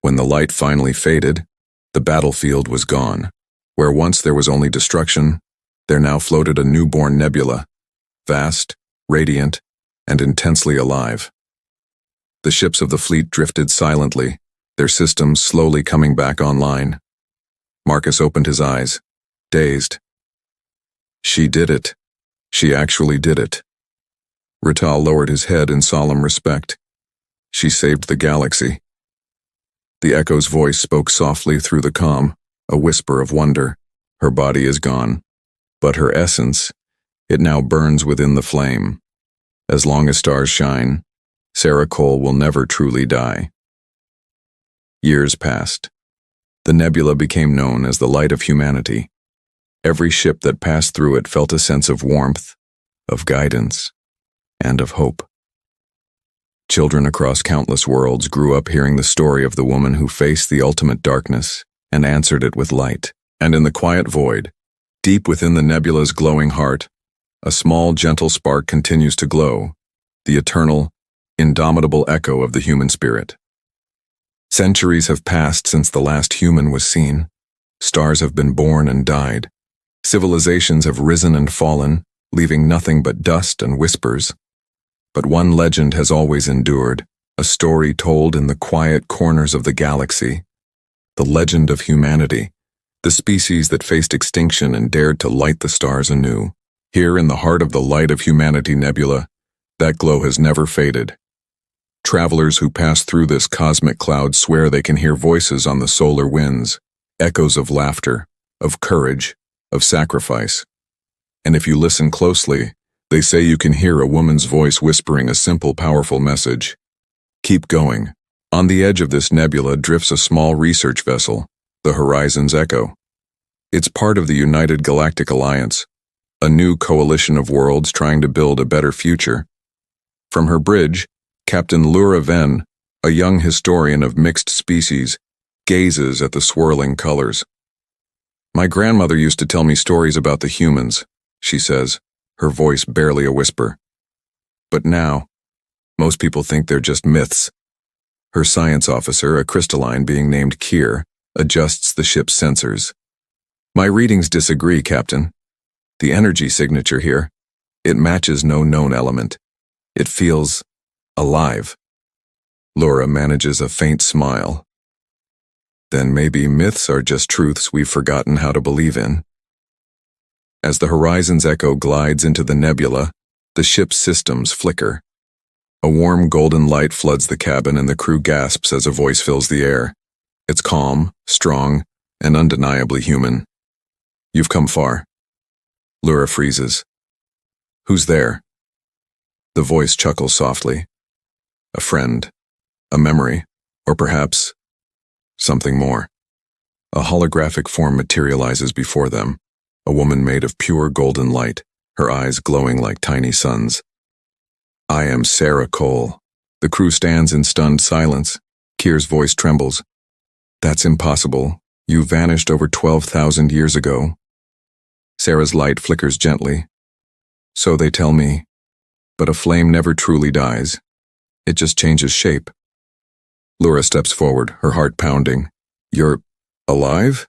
When the light finally faded, the battlefield was gone. Where once there was only destruction, there now floated a newborn nebula, vast, radiant, and intensely alive. The ships of the fleet drifted silently, their systems slowly coming back online. Marcus opened his eyes, dazed. She did it. She actually did it. Rital lowered his head in solemn respect. She saved the galaxy. The Echo's voice spoke softly through the comm, a whisper of wonder. Her body is gone, but her essence, it now burns within the flame. As long as stars shine, Sarah Cole will never truly die. Years passed. The nebula became known as the light of humanity. Every ship that passed through it felt a sense of warmth, of guidance, and of hope. Children across countless worlds grew up hearing the story of the woman who faced the ultimate darkness and answered it with light. And in the quiet void, deep within the nebula's glowing heart, a small, gentle spark continues to glow, the eternal, indomitable echo of the human spirit. Centuries have passed since the last human was seen. Stars have been born and died. Civilizations have risen and fallen, leaving nothing but dust and whispers. But one legend has always endured, a story told in the quiet corners of the galaxy. The legend of humanity, the species that faced extinction and dared to light the stars anew. Here in the heart of the Light of Humanity Nebula, that glow has never faded. Travelers who pass through this cosmic cloud swear they can hear voices on the solar winds, echoes of laughter, of courage, of sacrifice. And if you listen closely, they say you can hear a woman's voice whispering a simple, powerful message. Keep going. On the edge of this nebula drifts a small research vessel, the Horizon's Echo. It's part of the United Galactic Alliance, a new coalition of worlds trying to build a better future. From her bridge, Captain Lura Ven, a young historian of mixed species, gazes at the swirling colors. My grandmother used to tell me stories about the humans, she says, her voice barely a whisper. But now, most people think they're just myths. Her science officer, a crystalline being named Kier, adjusts the ship's sensors. My readings disagree, Captain. The energy signature here, it matches no known element. It feels alive. Laura manages a faint smile. Then maybe myths are just truths we've forgotten how to believe in. As the Horizon's Echo glides into the nebula, the ship's systems flicker. A warm golden light floods the cabin and the crew gasps as a voice fills the air. It's calm, strong, and undeniably human. You've come far. Lura freezes. Who's there? The voice chuckles softly. A friend, a memory, or perhaps something more. A holographic form materializes before them, a woman made of pure golden light, her eyes glowing like tiny suns. I am Sarah Cole. The crew stands in stunned silence. Kier's voice trembles. That's impossible. You vanished over 12,000 years ago. Sarah's light flickers gently. So they tell me. But a flame never truly dies. It just changes shape. Lura steps forward, her heart pounding. You're alive?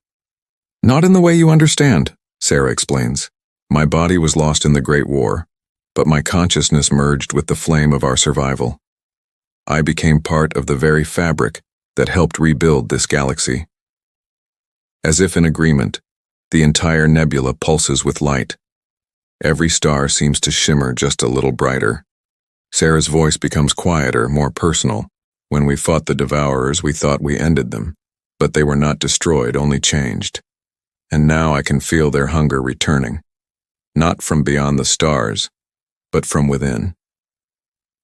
Not in the way you understand, Sarah explains. My body was lost in the Great War, but my consciousness merged with the flame of our survival. I became part of the very fabric that helped rebuild this galaxy. As if in agreement, the entire nebula pulses with light. Every star seems to shimmer just a little brighter. Sarah's voice becomes quieter, more personal. When we fought the Devourers, we thought we ended them, but they were not destroyed, only changed. And now I can feel their hunger returning, not from beyond the stars, but from within.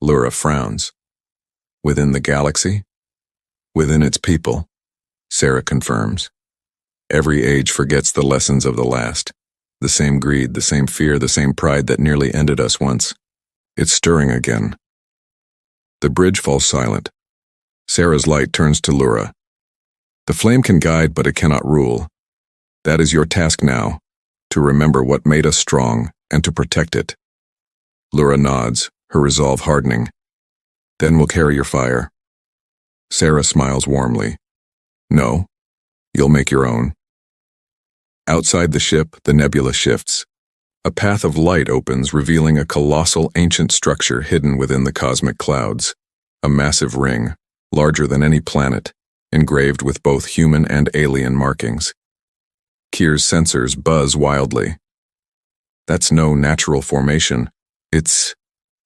Lura frowns. Within the galaxy? Within its people, Sarah confirms. Every age forgets the lessons of the last. The same greed, the same fear, the same pride that nearly ended us once. It's stirring again. The bridge falls silent. Sarah's light turns to Lura. The flame can guide, but it cannot rule. That is your task now, to remember what made us strong and to protect it. Lura nods, her resolve hardening. Then we'll carry your fire. Sarah smiles warmly. No, you'll make your own. Outside the ship, the nebula shifts. A path of light opens, revealing a colossal ancient structure hidden within the cosmic clouds. A massive ring, larger than any planet, engraved with both human and alien markings. Kier's sensors buzz wildly. That's no natural formation. It's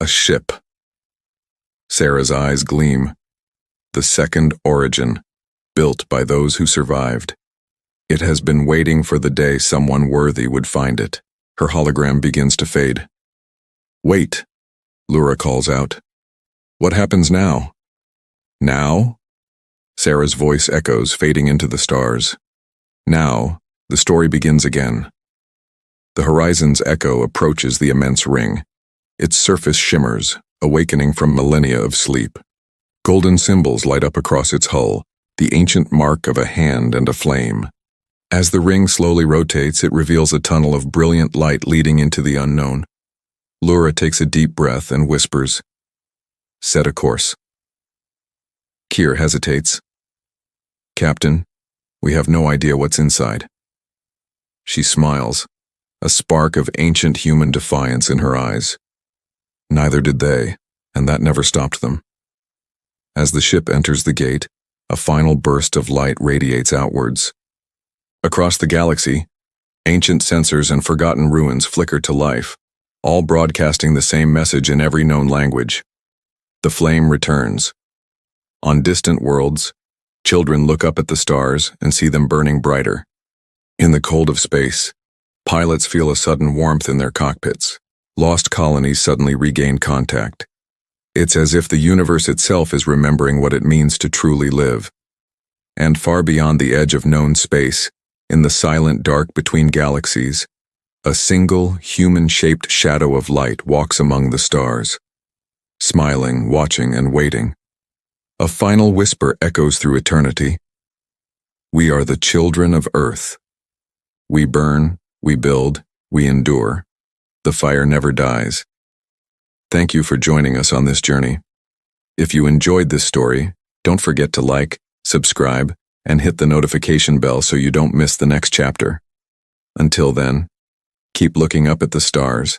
a ship. Sarah's eyes gleam. The second origin, built by those who survived. It has been waiting for the day someone worthy would find it. Her hologram begins to fade. Wait, Lura calls out. What happens now? Now? Sarah's voice echoes, fading into the stars. Now, the story begins again. The Horizon's Echo approaches the immense ring. Its surface shimmers, awakening from millennia of sleep. Golden symbols light up across its hull, the ancient mark of a hand and a flame. As the ring slowly rotates, it reveals a tunnel of brilliant light leading into the unknown. Lura takes a deep breath and whispers, Set a course. Kier hesitates. Captain, we have no idea what's inside. She smiles, a spark of ancient human defiance in her eyes. Neither did they, and that never stopped them. As the ship enters the gate, a final burst of light radiates outwards. Across the galaxy, Ancient sensors and forgotten ruins flicker to life, all broadcasting the same message in every known language. The flame returns. On distant worlds, children look up at the stars and see them burning brighter. In the cold of space, pilots feel a sudden warmth in their cockpits. Lost colonies suddenly regain contact. It's as if the universe itself is remembering what it means to truly live. And far beyond the edge of known space, in the silent dark between galaxies, a single, human-shaped shadow of light walks among the stars, smiling, watching, and waiting. A final whisper echoes through eternity. We are the children of Earth. We burn, we build, we endure. The fire never dies. Thank you for joining us on this journey. If you enjoyed this story, don't forget to like, subscribe, and hit the notification bell so you don't miss the next chapter. Until then, keep looking up at the stars